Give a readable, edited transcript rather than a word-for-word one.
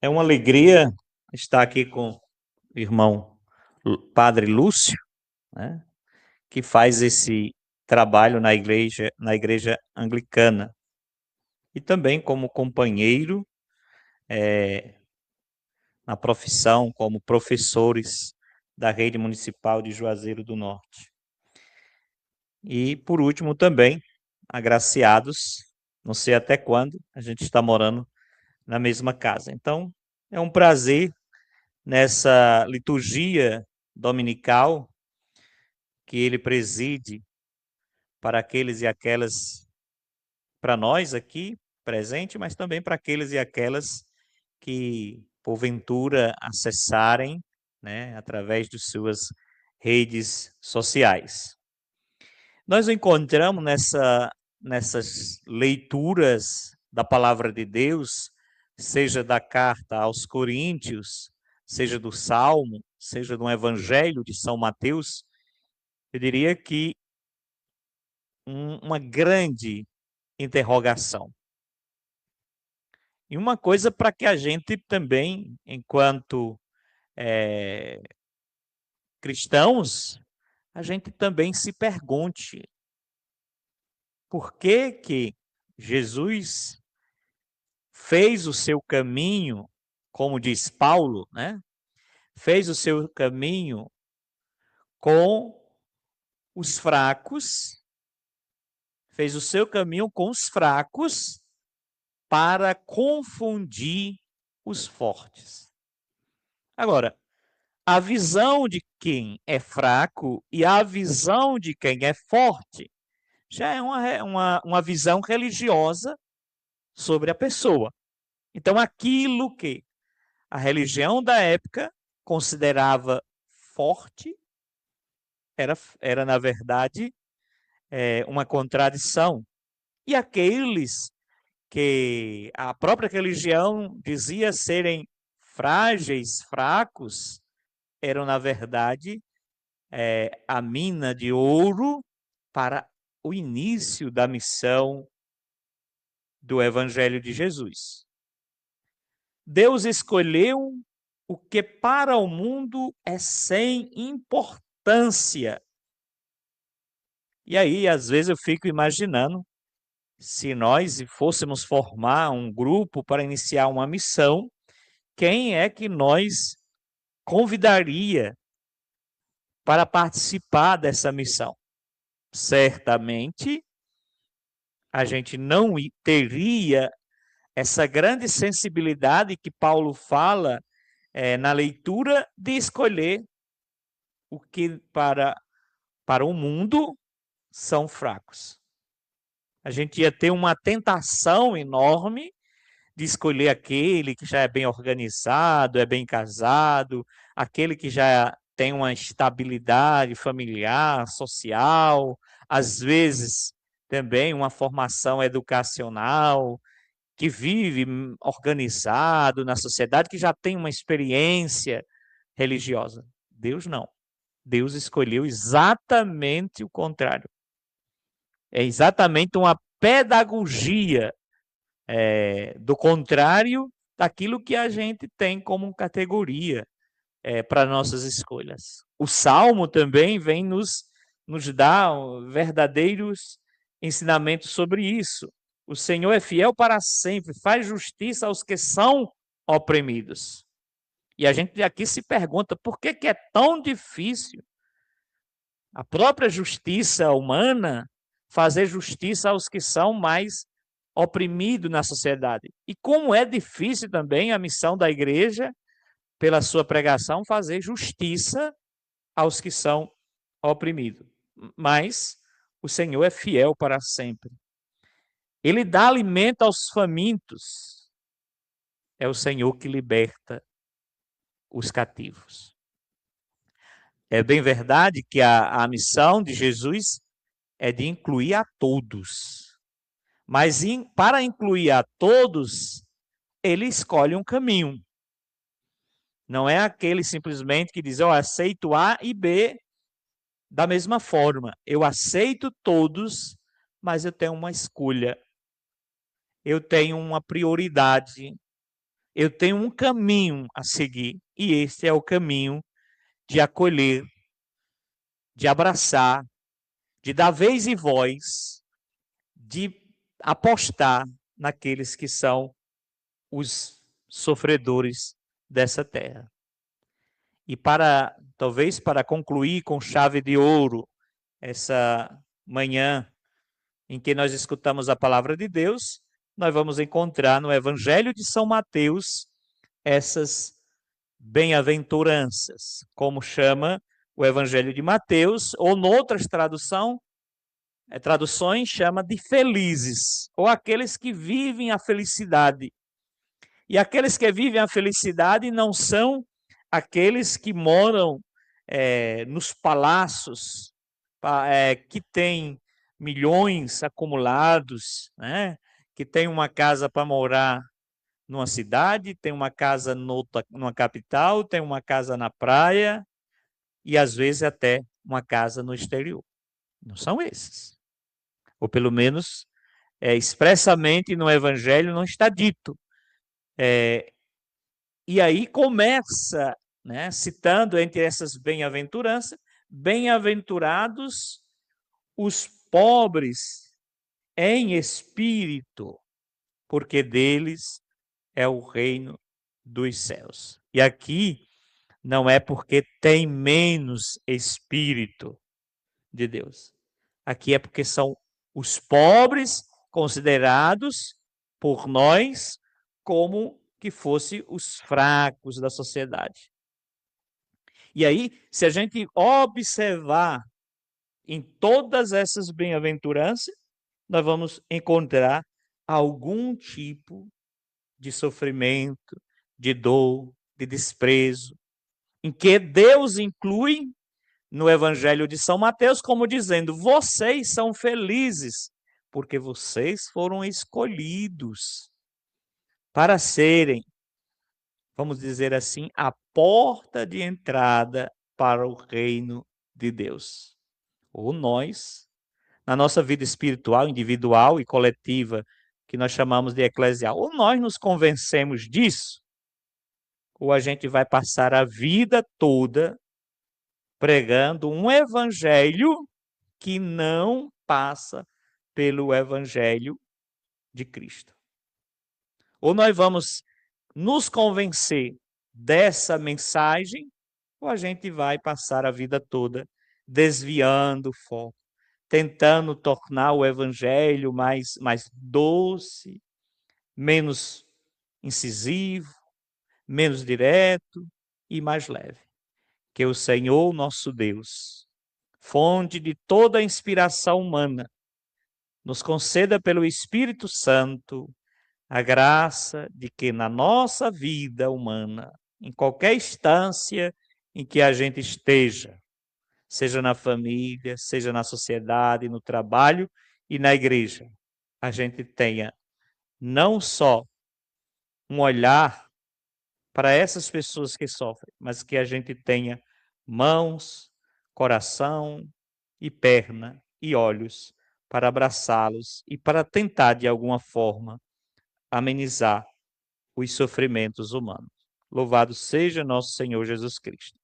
É uma alegria estar aqui com o irmão Padre Lúcio, né, que faz esse trabalho na igreja anglicana, e também como companheiro na profissão, como professores da rede municipal de Juazeiro do Norte. E, por último, também agraciados, não sei até quando, a gente está morando na mesma casa. Então, é um prazer nessa liturgia dominical que ele preside para aqueles e aquelas, para nós aqui presente, mas também para aqueles e aquelas que porventura acessarem, né, através de suas redes sociais. Nós encontramos nessas leituras da palavra de Deus, seja da carta aos Coríntios, seja do Salmo, seja do Evangelho de São Mateus, eu diria que uma grande interrogação. E uma coisa para que a gente também, enquanto cristãos, a gente também se pergunte por que que Jesus fez o seu caminho, como diz Paulo, né? Fez o seu caminho com os fracos, fez o seu caminho com os fracos para confundir os fortes. Agora, a visão de quem é fraco e a visão de quem é forte já é uma visão religiosa sobre a pessoa. Então, aquilo que a religião da época considerava forte era na verdade, uma contradição. E aqueles que a própria religião dizia serem frágeis, fracos, eram, na verdade, a mina de ouro para o início da missão do Evangelho de Jesus. Deus escolheu o que para o mundo é sem importância. E aí, às vezes, eu fico imaginando se nós fôssemos formar um grupo para iniciar uma missão, quem é que nós convidaria para participar dessa missão? Certamente a gente não teria essa grande sensibilidade que Paulo fala na leitura de escolher o que para o mundo são fracos. A gente ia ter uma tentação enorme de escolher aquele que já é bem organizado, é bem casado, aquele que já tem uma estabilidade familiar, social, às vezes também uma formação educacional, que vive organizado na sociedade, que já tem uma experiência religiosa. Deus não. Deus escolheu exatamente o contrário. É exatamente uma pedagogia do contrário daquilo que a gente tem como categoria para nossas escolhas. O Salmo também vem nos dar verdadeiros ensinamentos sobre isso. O Senhor é fiel para sempre, faz justiça aos que são oprimidos. E a gente aqui se pergunta por que é tão difícil a própria justiça humana fazer justiça aos que são mais oprimidos na sociedade. E como é difícil também a missão da igreja, pela sua pregação, fazer justiça aos que são oprimidos. Mas o Senhor é fiel para sempre. Ele dá alimento aos famintos. É o Senhor que liberta os cativos. É bem verdade que a missão de Jesus é de incluir a todos. Mas para incluir a todos, ele escolhe um caminho. Não é aquele simplesmente que diz, eu aceito A e B da mesma forma. Eu aceito todos, mas eu tenho uma escolha. Eu tenho uma prioridade. eu tenho um caminho a seguir, e este é o caminho de acolher, de abraçar, de dar vez e voz, de apostar naqueles que são os sofredores dessa terra. E talvez para concluir com chave de ouro essa manhã em que nós escutamos a palavra de Deus, nós vamos encontrar no Evangelho de São Mateus essas bem-aventuranças, como chama o Evangelho de Mateus, ou noutras traduções chama de felizes, ou aqueles que vivem a felicidade. E aqueles que vivem a felicidade não são aqueles que moram nos palácios, que têm milhões acumulados, né? Que tem uma casa para morar numa cidade, tem uma casa numa capital, tem uma casa na praia e às vezes até uma casa no exterior. Não são esses. Ou pelo menos expressamente no Evangelho não está dito. E aí começa, né, citando entre essas bem-aventuranças, bem-aventurados os pobres em espírito, porque deles é o reino dos céus. E aqui não é porque tem menos espírito de Deus. Aqui é porque são os pobres considerados por nós como que fossem os fracos da sociedade. E aí, se a gente observar em todas essas bem-aventuranças, nós vamos encontrar algum tipo de sofrimento, de dor, de desprezo, em que Deus inclui no Evangelho de São Mateus como dizendo: vocês são felizes, porque vocês foram escolhidos para serem, vamos dizer assim, a porta de entrada para o reino de Deus. Ou nós, na nossa vida espiritual, individual e coletiva, que nós chamamos de eclesial, ou nós nos convencemos disso, ou a gente vai passar a vida toda pregando um evangelho que não passa pelo evangelho de Cristo. Ou nós vamos nos convencer dessa mensagem, ou a gente vai passar a vida toda desviando o foco, tentando tornar o evangelho mais doce, menos incisivo, menos direto e mais leve. Que o Senhor nosso Deus, fonte de toda a inspiração humana, nos conceda pelo Espírito Santo a graça de que na nossa vida humana, em qualquer instância em que a gente esteja, seja na família, seja na sociedade, no trabalho e na igreja, a gente tenha não só um olhar para essas pessoas que sofrem, mas que a gente tenha mãos, coração e perna e olhos para abraçá-los e para tentar, de alguma forma, amenizar os sofrimentos humanos. Louvado seja nosso Senhor Jesus Cristo.